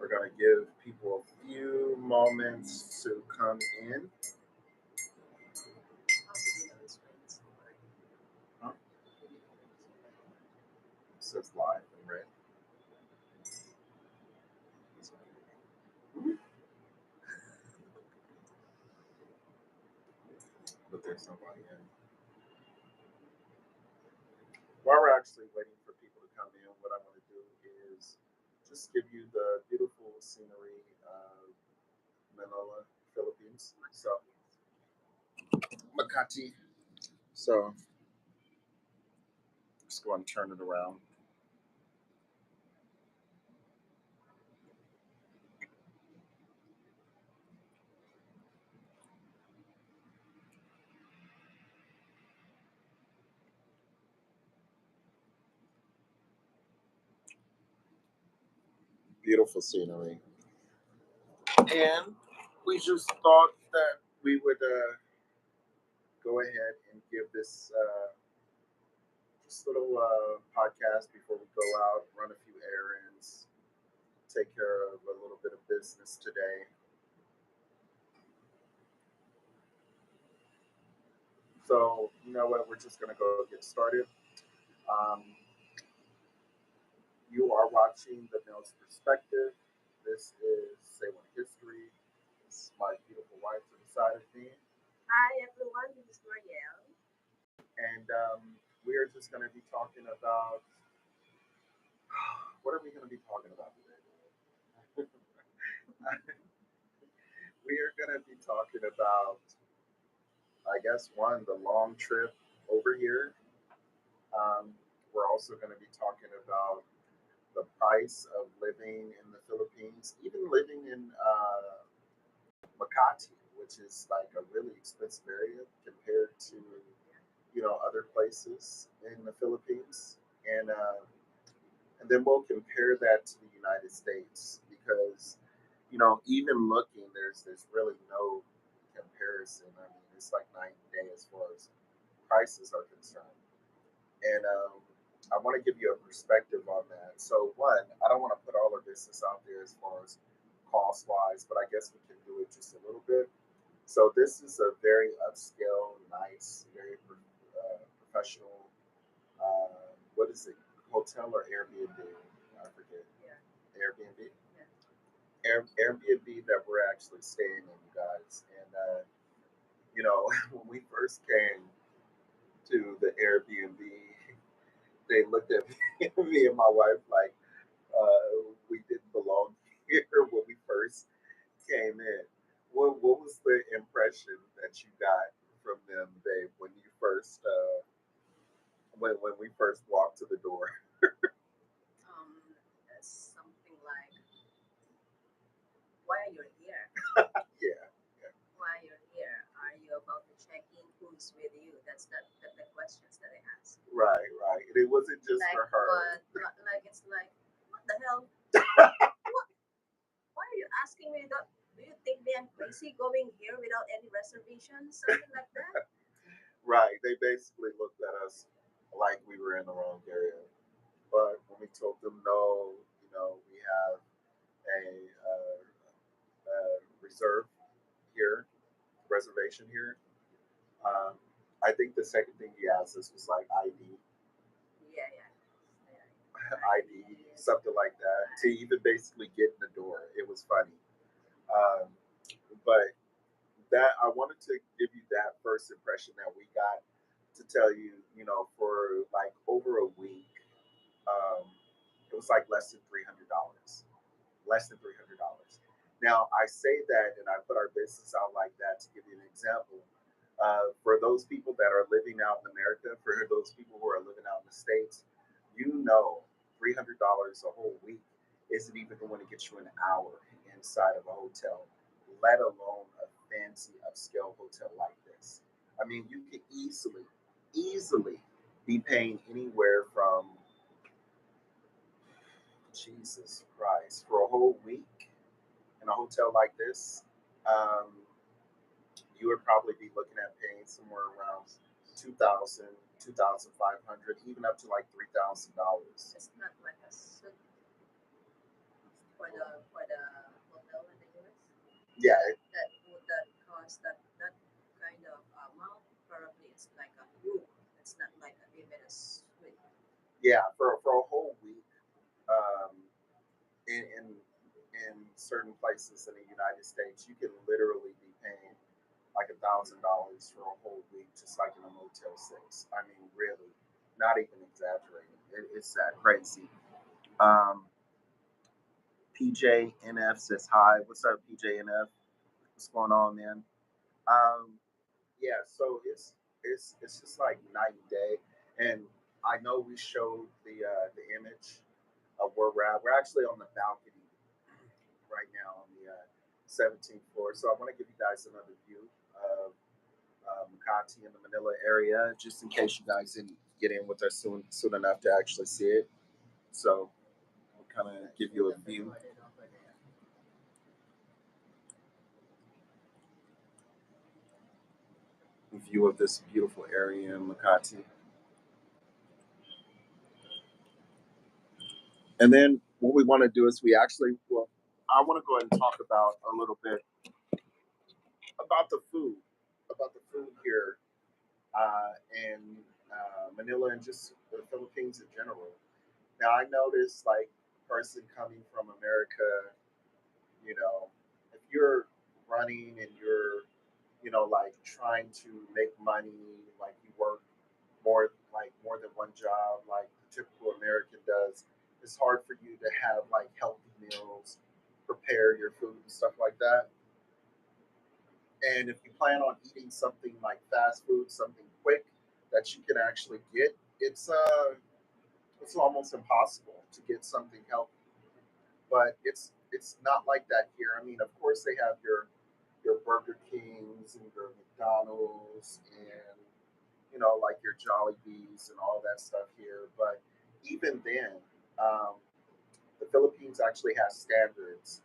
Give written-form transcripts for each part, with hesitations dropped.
We're going to give people a few moments to come in. Huh? It says live in red. But there's nobody in. While we're actually waiting for people to come in, what I want to do is just give you the beautiful scenery of Manila, Philippines. So, Makati. So, just go and turn it around. Beautiful scenery. And we just thought that we would go ahead and give this just little podcast before we go out, run a few errands, take care of a little bit of business today. So, you know what? We're just going to go get started. Um, you are watching The Male's Perspective. This is Say One History. This is my beautiful wife to the side of me. Hi everyone, this is Marielle. And we are just going to be talking about what are we going to be talking about today? We are going to be talking about, I guess, one, the long trip over here. We're also going to be talking about the price of living in the Philippines, even living in Makati, which is like a really expensive area compared to other places in the Philippines, and then we'll compare that to the United States because even looking there's really no comparison. I mean, it's like night and day as far as prices are concerned, and I want to give you a perspective on that. So one, I don't want to put all our business out there as far as cost wise, but I guess we can do it just a little bit. So this is a very upscale, nice, very professional. What is it? Hotel or Airbnb? I forget. Yeah. Airbnb. Yeah. Airbnb that we're actually staying in, you guys. And when we first came to the Airbnb, they looked at me and my wife like we didn't belong here when we first came in. What was the impression that you got from them, babe, when you first when we first walked to the door? That's something like, why are you here? Yeah, Why you're here? Are you about to check in? Who's with you? That's the questions that I ask. right, right. And it wasn't just Like for her. like it's like, what the hell? What? Why are you asking me that? Do you think me I'm crazy going here without any reservations? Something like that. Right. They basically looked at us like we were in the wrong area. But when we told them no, we have a reserve here, reservation here. Um, I think the second thing he asked us was like ID, Yeah, yeah. Yeah. ID, something like that, to even basically get in the door. It was funny. Um, but that I wanted to give you that first impression that we got to tell you, for like over a week, um, it was like less than $300. Less than $300. Now I say that, and I put our business out like that to give you an example. For those people that are living out in America, for those people who are living out in the states, $300 a whole week isn't even going to get you an hour inside of a hotel, let alone a fancy upscale hotel like this. I mean, you could easily be paying anywhere from, Jesus Christ, for a whole week in a hotel like this, um, you would probably be looking at paying somewhere around 2,000, 2,500, even up to like $3,000. It's not like a suit for the Yeah, for a whole week. Um, in, in in certain places in the United States, you can literally be paying like $1,000 for a whole week, just like in a Motel 6. I mean, really, not even exaggerating. It's that crazy. Um, PJNF says hi. What's up, PJNF? What's going on, man? Um, yeah, so it's just like night and day, and I know we showed the image of where we're at. We're actually on the balcony right now on the 17th floor. So I want to give you guys another view of Makati in the Manila area, just in case you guys didn't get in with us soon enough to actually see it. So we'll kind of give you a view of this beautiful area in Makati. And then what we want to do is well, I want to go ahead and talk about a little bit about the food, here in Manila and just the Philippines in general. Now I noticed like person coming from America, you know, if you're running and you're, like trying to make money, like you work more than one job, like the typical American does, it's hard for you to have like healthy meals, prepare your food and stuff like that. And if you plan on eating something like fast food, something quick that you can actually get, it's almost impossible to get something healthy. But it's not like that here. I mean, of course they have your Burger Kings and your McDonald's and like your Jollibees and all that stuff here. But even then, um, the Philippines actually has standards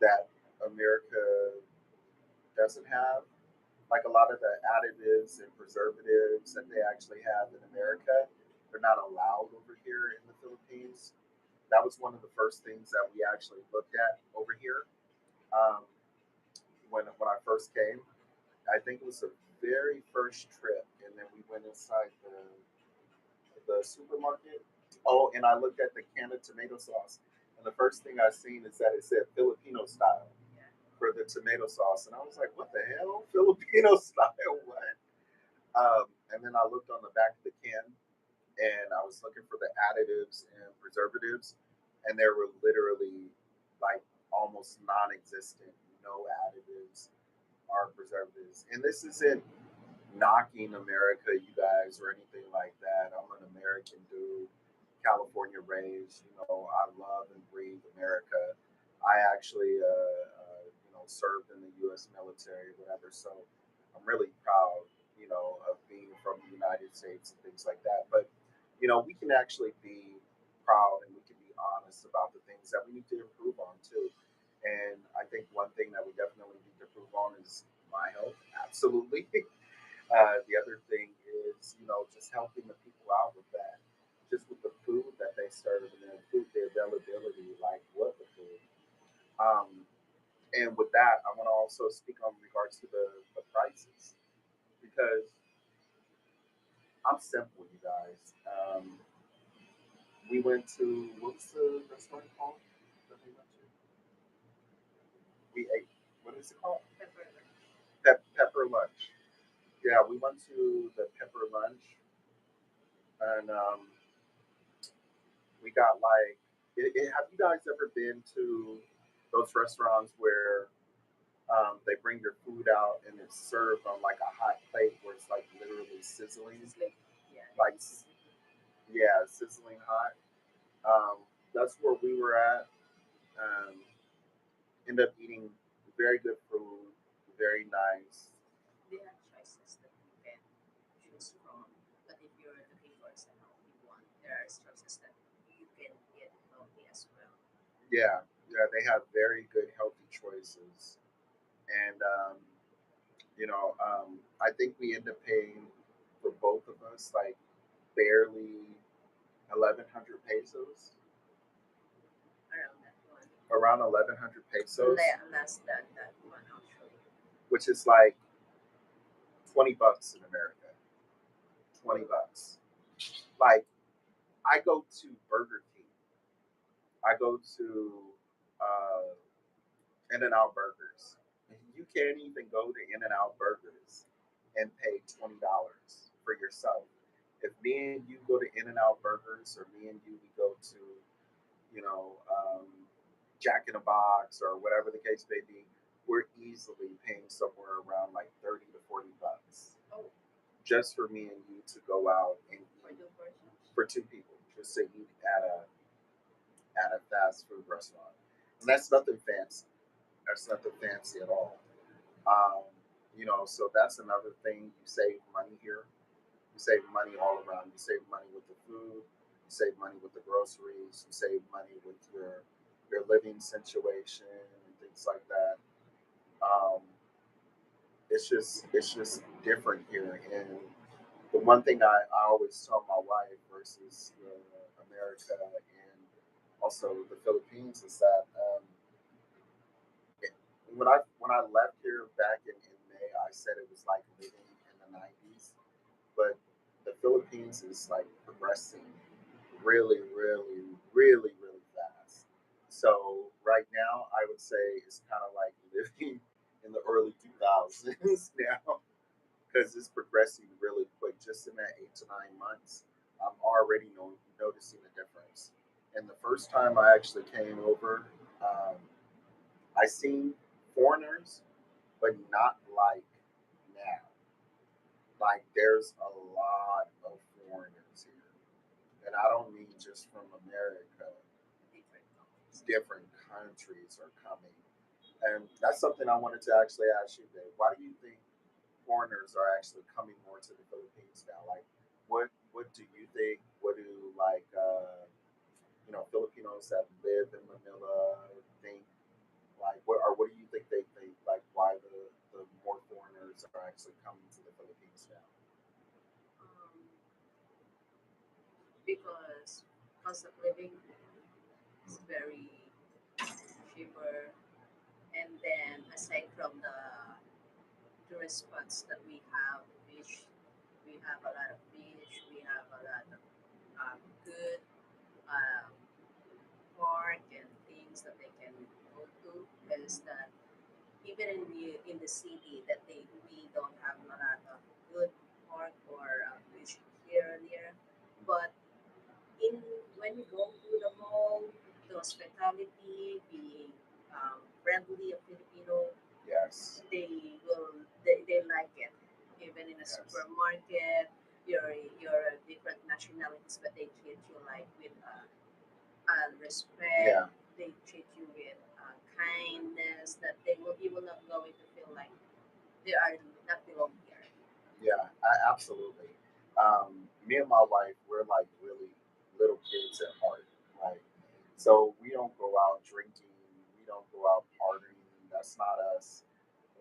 that America doesn't have. Like a lot of the additives and preservatives that they actually have in America, they're not allowed over here in the Philippines. That was one of the first things that we actually looked at over here um, when I first came. I think it was the very first trip, and then we went inside the supermarket. Oh, and I looked at the can of tomato sauce, and the first thing I seen is that it said Filipino style for the tomato sauce, and I was like, "What the hell, Filipino style? What?" And then I looked on the back of the can, and I was looking for the additives and preservatives, and they were literally like almost non-existent, no additives or preservatives. And this isn't knocking America, you guys, or anything like that. I'm an American dude, California raised. I love and breathe America. I actually, served in the U.S. military, whatever. So I'm really proud, of being from the United States and things like that. But we can actually be proud and we can be honest about the things that we need to improve on too. And I think one thing that we definitely need to improve on is my health. Absolutely. The other thing is, just helping the people out with that, just with the food that they serve and the food, the availability, like what the food. Um, and with that, I want to also speak on regards to the prices because I'm simple, you guys. We went to what was the restaurant called that we went to? We ate. What is it called? Pepper lunch. Yeah, we went to the pepper lunch, and we got like. Have you guys ever been to those restaurants where they bring your food out and it's served on like a hot plate where it's like literally sizzling, like yeah, sizzling hot. Um, that's where we were at. Um, End up eating very good food, very nice. They have choices that you can choose from. But if you're looking for some healthy one, there are choices that you can get healthy as well. Yeah, yeah, they have very good healthy choices, and I think we end up paying for both of us like barely 1,100 pesos, Around that one. around 1,100 pesos, Less than that one actually. which is like $20 in America. $20, like I go to Burger King. I go to uh, In and Out Burgers. You can't even go to In and Out Burgers and pay $20 for yourself. If me and you go to In and Out Burgers, or me and you we go to, you know, Jack in a Box or whatever the case may be, we're easily paying somewhere around like 30 to $40 Oh, just for me and you to go out and you like do persons? for two people, just to eat at a fast food restaurant. And that's nothing fancy. That's nothing fancy at all. Um, so that's another thing. You save money here. You save money all around. You save money with the food. You save money with the groceries. You save money with your living situation and things like that. Um, it's just different here. And the one thing I always tell my wife versus America and also the Philippines is that it, when I left here back in May, I said it was like living in the '90s, but the Philippines is like progressing really, really, really, really fast. So right now, I would say it's kind of like living in the early 2000s now because it's progressing really quick. Just in that 8 to 9 months, I'm already noticing a difference. And the first time I actually came over, um, I seen foreigners, but not like now. Like there's a lot of foreigners here, and I don't mean just from America. Different countries. Different countries are coming, and that's something I wanted to actually ask you, Dave. Why do you think foreigners are actually coming more to the Philippines now? Like, what do you think? What do like Filipinos that live in Manila think? Like, what do you think they think? Like, why the more foreigners are actually coming to the Philippines now? Um, because cost of living is very cheaper, and then aside from the tourist spots that we have, beach, we have a lot of beach, we have a lot of good um, park and things that they can go to. Is that even in the city that we don't have a lot of good park or beach here and there, but in when you go to the mall, the hospitality, being friendly of Filipino, Yes, they like it. Even in a yes, supermarket, you're different nationalities, but they treat you like with respect. yeah, They treat you with kindness. That they will you will not going to feel like they are not belong here. yeah. Absolutely. Me and my wife, we're like really little kids at heart. Like, so we don't go out drinking. We don't go out partying. That's not us.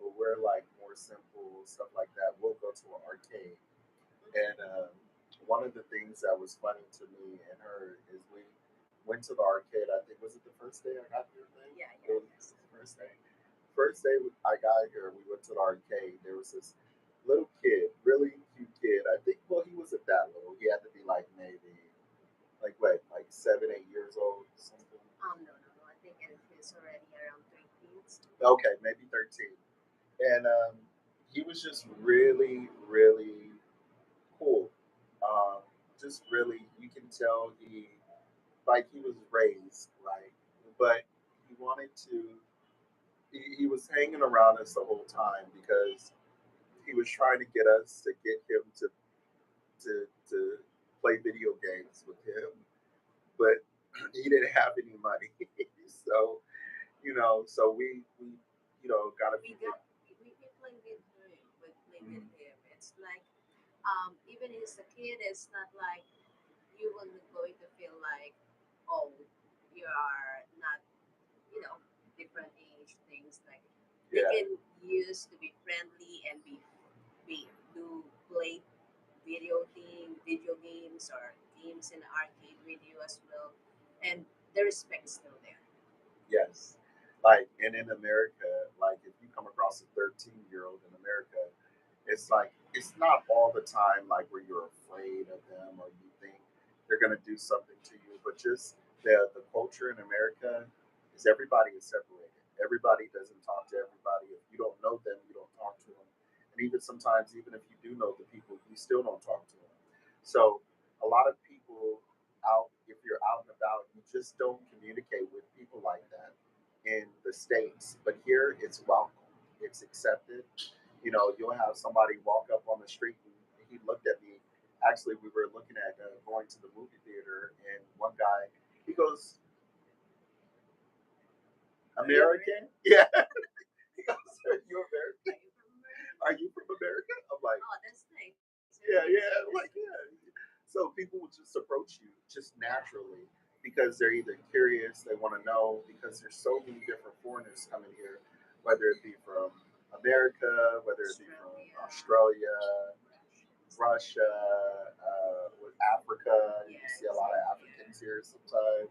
We're like more simple stuff like that. We'll go to an arcade. And one of the things that was funny to me and her is we went to the arcade. I think was it the first day I got here? Thing? Yeah, It yeah, was yes. the first day. First day I got here, we went to the arcade. There was this little kid, really cute kid. I think well he wasn't that little. He had to be like maybe like what, like 7, 8 years old, something. No, no, no. I think it's already around 13. Okay, maybe 13. And he was just really, really cool. Um, just really, you can tell he was raised right, but he wanted to. He was hanging around us the whole time because he was trying to get us to get him to play video games with him, but he didn't have any money. So so we got a We few got we play with him. We play with things. him. It's like even as a kid, it's not like you will going to feel like oh you are not different age things like they Yeah, can use to be friendly and be do play video games or games in arcade video as well, and the respect still there. yes. Like, and in America, like if you come across a 13-year-old in America, it's like it's not all the time like where you're afraid of them or you think they're going to do something to you. But just the culture in America is everybody is separated. Everybody doesn't talk to everybody. If you don't know them, you don't talk to them. And even sometimes, even if you do know the people, you still don't talk to them. So a lot of people out, if you're out and about, you just don't communicate with people like that in the States. But here it's welcome. It's accepted. You know, you'll have somebody walk up on the street and he looked at me. Actually, we were looking at going to the movie theater, and one guy, he goes, Are you American? Yeah. He goes, are you Are American? you from America? Are you from America? I'm like, Oh, that's nice. yeah, Very yeah. nice. I'm like, yeah. So people will just approach you just naturally because they're either curious, they want to know, because there's so many different foreigners coming here, whether it be from America, whether it be from Australia, Australia, Russia. Russia, with Africa. You Yeah, see a lot of exactly. Africans here sometimes.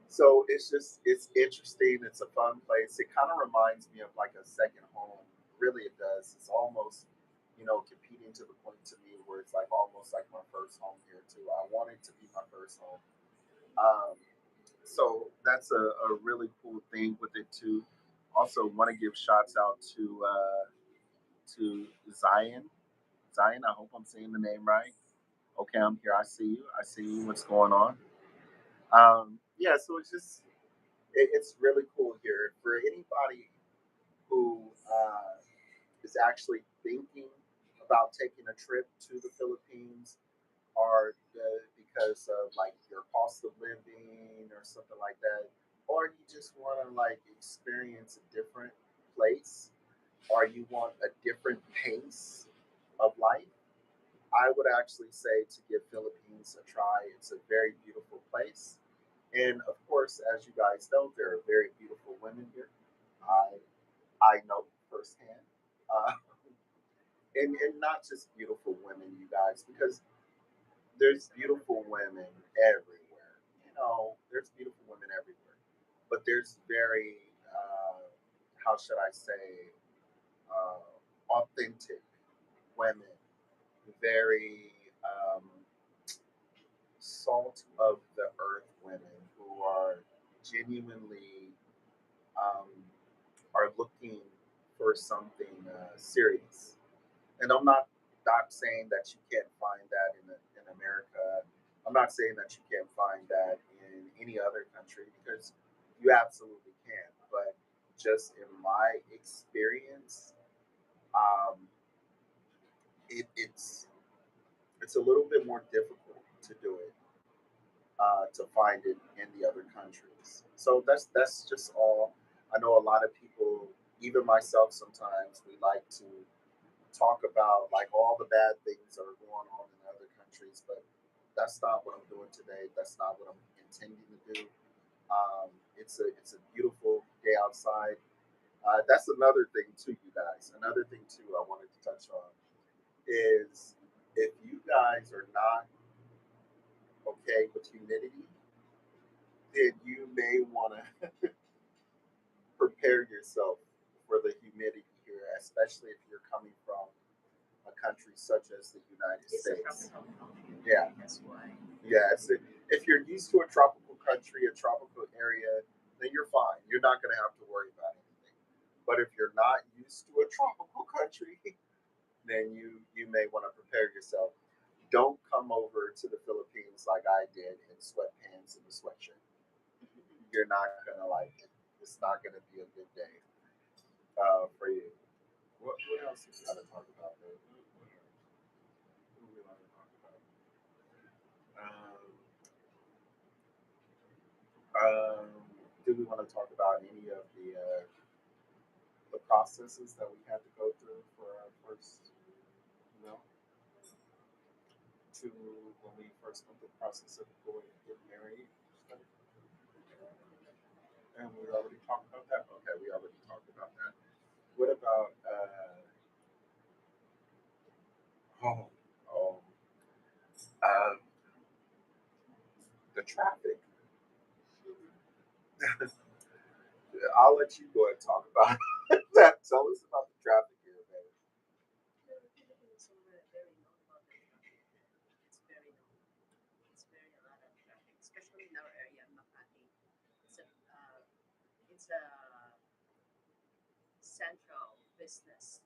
So it's interesting. It's a fun place. It kind of reminds me of like a second home. Really, it does. It's almost, competing to the point to me where it's like almost like my first home here too. I want it to be my first home. Um, so that's a really cool thing with it too. Also, want to give shouts out to Zion. Zion, I hope I'm saying the name right. Okay, I'm here. I see you. I see you. What's going on? Yeah, so it's really cool here for anybody who is actually thinking about taking a trip to the Philippines, or because of like your cost of living or something like that, or you just want to like experience a different place, or you want a different pace of life. I would actually say to give Philippines a try. It's a very beautiful place. And of course, as you guys know, there are very beautiful women here. I I know firsthand, uh, and not just beautiful women, you guys, because there's beautiful women everywhere. There's beautiful women everywhere, but there's very how should I say authentic women, very salt of the earth women who are genuinely um, are looking for something serious. And I'm not saying that you can't find that in America. I'm not saying that you can't find that in any other country because you absolutely can. But just in my experience, um, it's a little bit more difficult to do it, to find it in the other countries. So that's just all. I know a lot of people, even myself, sometimes we like to talk about like all the bad things that are going on in other countries, but that's not what I'm doing today. That's not what I'm intending to do. It's a beautiful day outside. That's another thing too, you guys. Another thing too I wanted to touch on is if you guys are not okay with humidity, then you may want to prepare yourself for the humidity here, especially if you're coming from a country such as the United It's a States. tropical country. Yeah, That's why. yeah. If you're used to a tropical country, a tropical area, then you're fine. You're not going to have to worry about anything. But if you're not used to a tropical country, then you may want to prepare yourself. Don't come over to the Philippines like I did in sweatpants and a sweatshirt. You're not gonna like it. It's not gonna be a good day for you. What else is got to talk about? There? What do we want to talk about? Um, um, do we want to talk about any of the processes that we had to go through for our first, you know, to when we first went through the process of going and getting married? And we already talked about that. Okay, we already talked about that. What about oh oh uh, the traffic? I'll let you go and talk about that. Tell us about the traffic here, man. The Philippines are very known about the traffic. It's very known. It's very it's a central business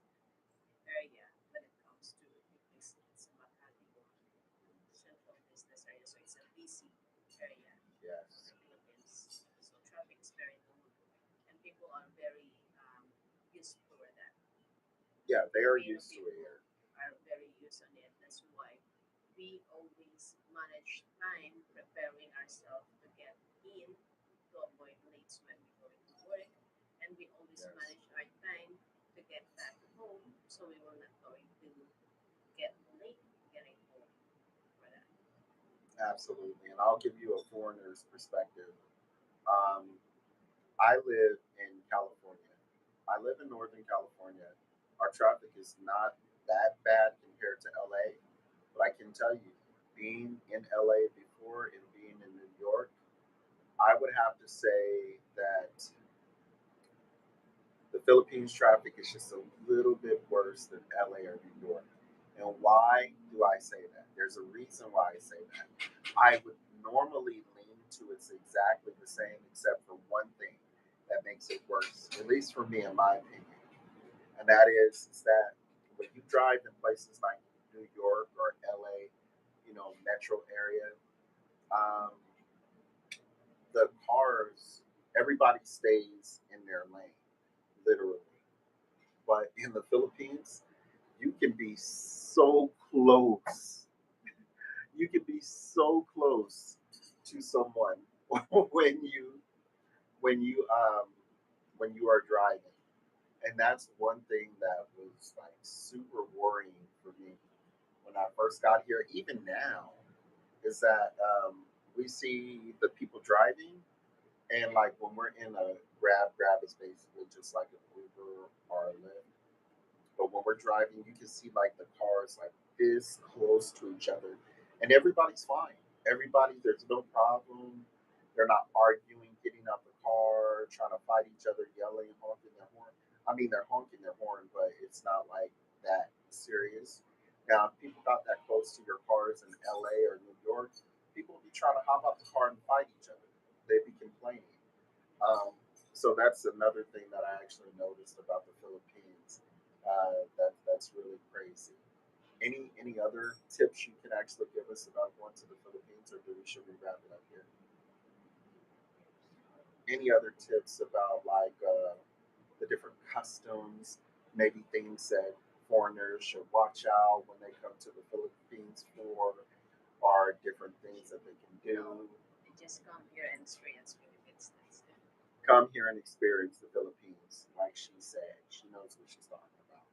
area when it comes to it's Makati one central business area, so it's a busy area in Yes. the Philippines. So traffic is very good, and people are very used to that. Yeah, they are Filipino used to it people here. are very used on it. That's why we always manage time preparing ourselves to get in to avoid late when we're going to work, and we always Yes, manage our time to get back home, so we will not going to get late getting home for that. absolutely. And I'll give you a foreigner's perspective. Um, I live in California. I live in Northern California. Our traffic is not that bad compared to LA, but I can tell you, being in LA before and being in New York, I would have to say that the Philippines traffic is just a little bit worse than LA or New York. And why do I say that? There's a reason why I say that. I would normally lean to it's exactly the same, except for one thing that makes it worse, at least for me, in my opinion. And that is that when you drive in places like New York or LA, metro area, um, the cars, everybody stays in their lane, literally. But in the Philippines, you can be so close. You can be so close to someone when you when you um when you are driving. And that's one thing that was like super worrying for me when I first got here, even now, is that we see the people driving, and like when we're in a grab is basically just like an Uber or a Lyft. But when we're driving, you can see like the cars like this close to each other, and everybody's fine. Everybody, there's no problem. They're not arguing, getting out the car, trying to fight each other, yelling, honking their horn. I mean, they're honking their horn, but it's not like that serious. Now, if people got that close to your cars in LA or New York, people would be trying to hop out the car and fight each other. They'd be complaining. Um, so that's another thing that I actually noticed about the Philippines. That's really crazy. Any other tips you can actually give us about going to the Philippines, or should we wrap it up here? Any other tips about like the different customs, maybe things that foreigners should watch out when they come to the Philippines for, or different things that they can No, do? they just come here and experience Philippines. That's it. Come here and experience the Philippines, like she said. She knows what she's talking about.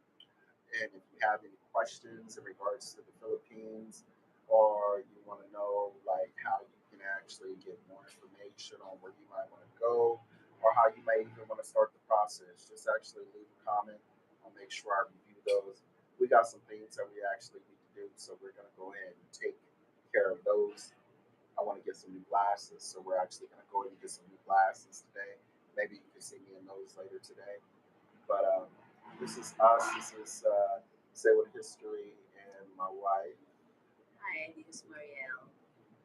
And if you have any questions in regards to the Philippines, or you want to know like how you can actually get more information on where you might want to go, or how you may even want to start the process, just actually leave a comment. I'll make sure I review those. We got some things that we actually need to do, so we're gonna go ahead and take care of those. I want to get some new glasses, so we're actually gonna go ahead and get some new glasses today. Maybe you can see me in those later today. But this is us. This is Say What History and my wife. Hi, this is Marielle.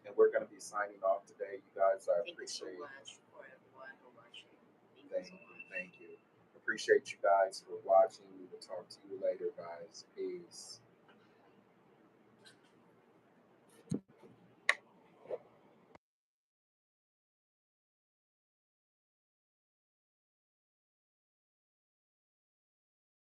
And we're going to be signing off today. You guys, I Thank you so appreciate. much for everyone for watching. Thank you Thank so you. much. Thank you. Appreciate you guys for watching. We will talk to you later, guys. Peace.